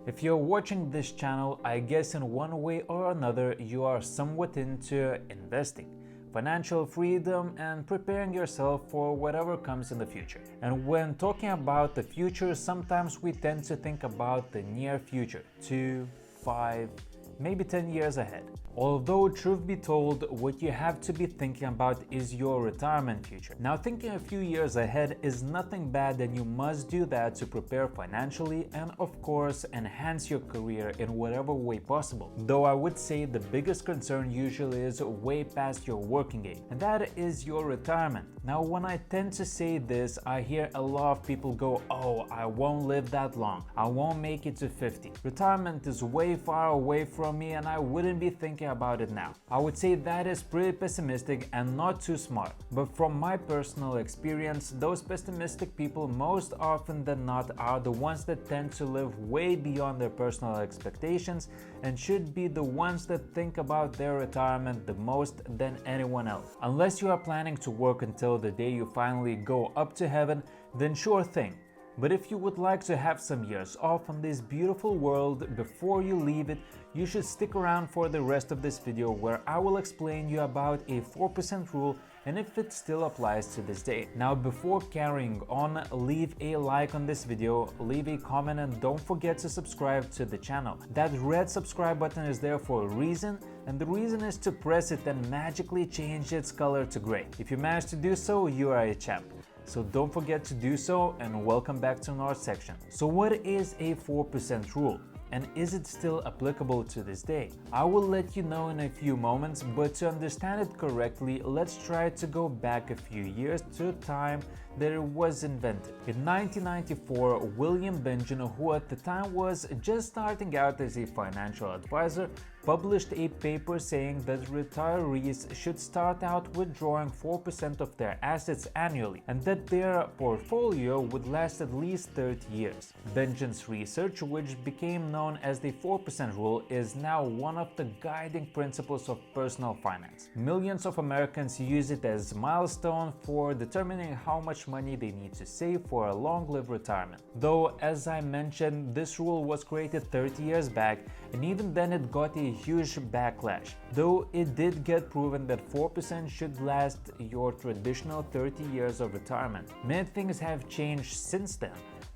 If you're watching this channel, I guess in one way or another you are somewhat into investing, financial freedom, and preparing yourself for whatever comes in the future. And when talking about the future, sometimes we tend to think about the near future, 2, 5, maybe 10 years ahead. Although, truth be told, what you have to be thinking about is your retirement future. Now, thinking a few years ahead is nothing bad, and you must do that to prepare financially and, of course, enhance your career in whatever way possible. Though I would say the biggest concern usually is way past your working age, and that is your retirement. Now, when I tend to say this, I hear a lot of people go, "Oh, I won't live that long. I won't make it to 50. Retirement is way far away from me and I wouldn't be thinking about it now." I would say that is pretty pessimistic and not too smart. But from my personal experience, those pessimistic people most often than not are the ones that tend to live way beyond their personal expectations and should be the ones that think about their retirement the most than anyone else. Unless you are planning to work until the day you finally go up to heaven, then sure thing. But if you would like to have some years off on this beautiful world before you leave it, you should stick around for the rest of this video, where I will explain you about a 4% rule and if it still applies to this day. Now, before carrying on, leave a like on this video, leave a comment, and don't forget to subscribe to the channel. That red subscribe button is there for a reason, and the reason is to press it and magically change its color to gray. If you manage to do so, you are a champ. So don't forget to do so, and welcome back to NordSection. So what is a 4% rule? And is it still applicable to this day? I will let you know in a few moments, but to understand it correctly, let's try to go back a few years to a time that it was invented. In 1994, William Benjamin, who at the time was just starting out as a financial advisor, published a paper saying that retirees should start out withdrawing 4% of their assets annually, and that their portfolio would last at least 30 years. Benjamin's research, which became known as the 4% rule, is now one of the guiding principles of personal finance. Millions of Americans use it as a milestone for determining how much money they need to save for a long-lived retirement. Though, as I mentioned, this rule was created 30 years back, and even then it got a huge backlash. Though it did get proven that 4% should last your traditional 30 years of retirement. Many things have changed since then.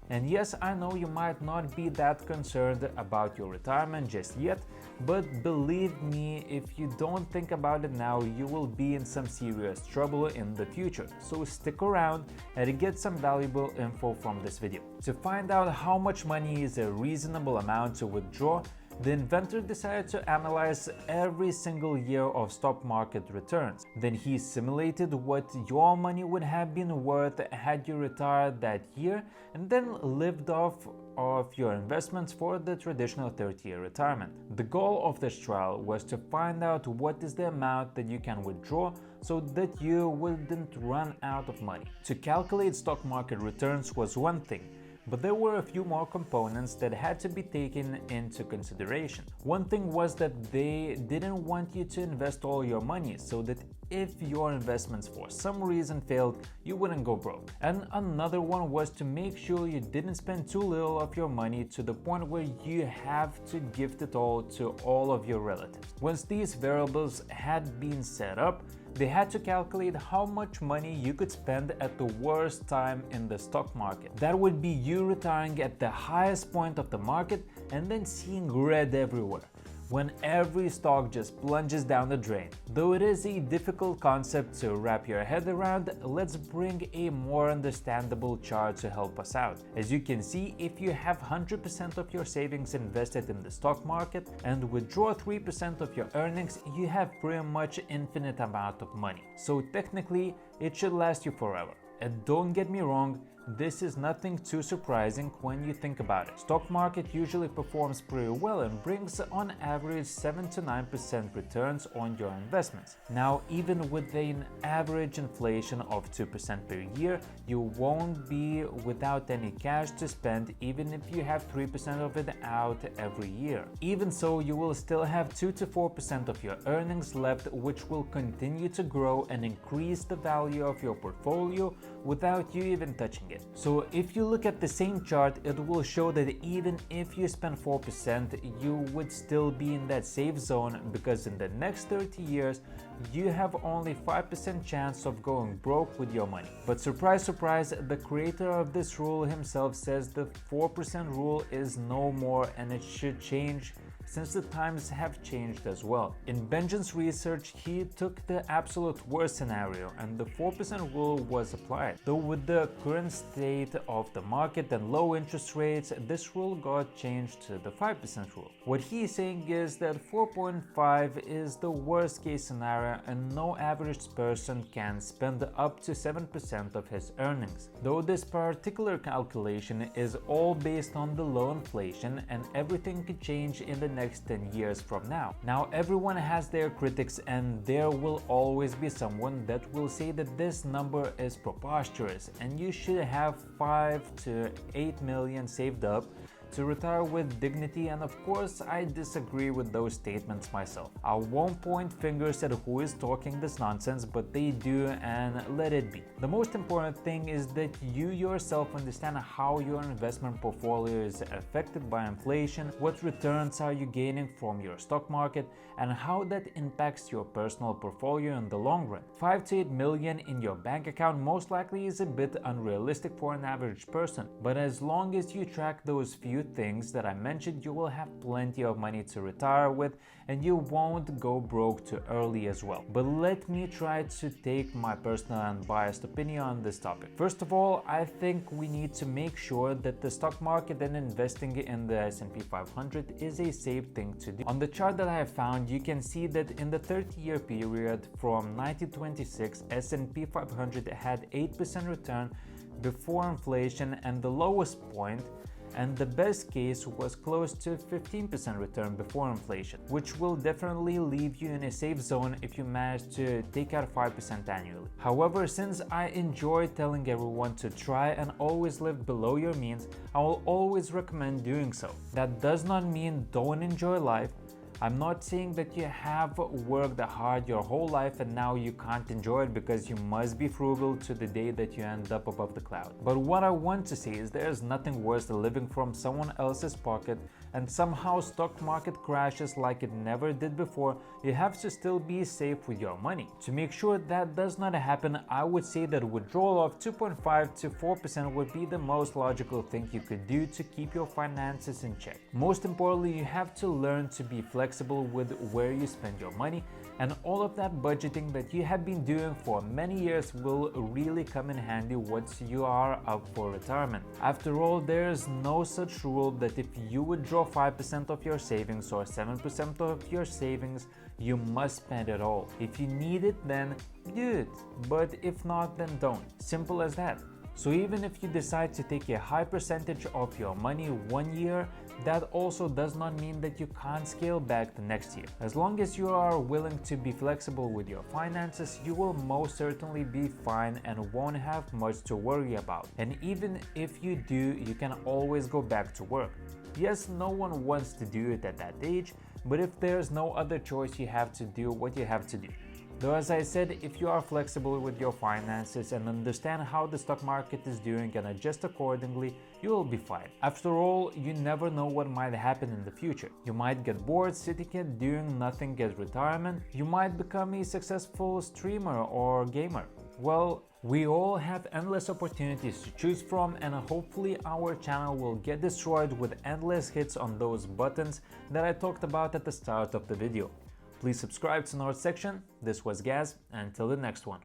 And yes, I know you might not be that concerned about your retirement just yet, but believe me, if you don't think about it now, you will be in some serious trouble in the future. So stick around and get some valuable info from this video. To find out how much money is a reasonable amount to withdraw, the inventor decided to analyze every single year of stock market returns. Then he simulated what your money would have been worth had you retired that year, and then lived off of your investments for the traditional 30-year retirement. The goal of this trial was to find out what is the amount that you can withdraw so that you wouldn't run out of money. To calculate stock market returns was one thing, but there were a few more components that had to be taken into consideration. One thing was that they didn't want you to invest all your money, so that if your investments for some reason failed, you wouldn't go broke. And another one was to make sure you didn't spend too little of your money to the point where you have to gift it all to all of your relatives. Once these variables had been set up, they had to calculate how much money you could spend at the worst time in the stock market. That would be you retiring at the highest point of the market and then seeing red everywhere, when every stock just plunges down the drain. Though it is a difficult concept to wrap your head around, let's bring a more understandable chart to help us out. As you can see, if you have 100% of your savings invested in the stock market and withdraw 3% of your earnings, you have pretty much infinite amount of money. So technically, it should last you forever. And don't get me wrong, this is nothing too surprising when you think about it. Stock market usually performs pretty well and brings on average 7 to 9% returns on your investments. Now, even with an average inflation of 2% per year, you won't be without any cash to spend even if you have 3% of it out every year. Even so, you will still have 2 to 4% of your earnings left, which will continue to grow and increase the value of your portfolio without you even touching it. So if you look at the same chart, it will show that even if you spend 4%, you would still be in that safe zone, because in the next 30 years, you have only 5% chance of going broke with your money. But surprise, surprise, the creator of this rule himself says the 4% rule is no more and it should change, since the times have changed as well. In Benjamin's research, he took the absolute worst scenario and the 4% rule was applied. Though with the current state of the market and low interest rates, this rule got changed to the 5% rule. What he's saying is that 4.5 is the worst case scenario and no average person can spend up to 7% of his earnings. Though this particular calculation is all based on the low inflation and everything could change in the next 10 years from now. Now everyone has their critics and there will always be someone that will say that this number is preposterous and you should have 5 to 8 million saved up to retire with dignity, and of course I disagree with those statements myself. I won't point fingers at who is talking this nonsense, but they do, and let it be. The most important thing is that you yourself understand how your investment portfolio is affected by inflation, what returns are you gaining from your stock market, and how that impacts your personal portfolio in the long run. 5 to 8 million in your bank account most likely is a bit unrealistic for an average person, but as long as you track those few things that I mentioned, you will have plenty of money to retire with and you won't go broke too early as well. But let me try to take my personal and biased opinion on this topic. First of all, I think we need to make sure that the stock market and investing in the S&P 500 is a safe thing to do. On the chart that I have found, you can see that in the 30-year period from 1926, S&P 500 had 8% return before inflation, and the lowest point and the best case was close to 15% return before inflation, which will definitely leave you in a safe zone if you manage to take out 5% annually. However, since I enjoy telling everyone to try and always live below your means, I will always recommend doing so. That does not mean don't enjoy life. I'm not saying that you have worked hard your whole life and now you can't enjoy it because you must be frugal to the day that you end up above the cloud. But what I want to say is there's nothing worse than living from someone else's pocket and somehow stock market crashes like it never did before. You have to still be safe with your money. To make sure that does not happen, I would say that withdrawal of 2.5 to 4% would be the most logical thing you could do to keep your finances in check. Most importantly, you have to learn to be flexible with where you spend your money, and all of that budgeting that you have been doing for many years will really come in handy once you are up for retirement. After all, there is no such rule that if you withdraw 5% of your savings or 7% of your savings, you must spend it all. If you need it, then do it, but if not, then don't. Simple as that. So even if you decide to take a high percentage of your money one year, that also does not mean that you can't scale back the next year. As long as you are willing to be flexible with your finances, you will most certainly be fine and won't have much to worry about. And even if you do, you can always go back to work. Yes, no one wants to do it at that age, but if there's no other choice, you have to do what you have to do. Though, as I said, if you are flexible with your finances and understand how the stock market is doing and adjust accordingly, you will be fine. After all, you never know what might happen in the future. You might get bored sitting at doing nothing at retirement. You might become a successful streamer or gamer. Well, we all have endless opportunities to choose from, and hopefully our channel will get destroyed with endless hits on those buttons that I talked about at the start of the video. Please subscribe to NordSection. This was Gaz, and until the next one.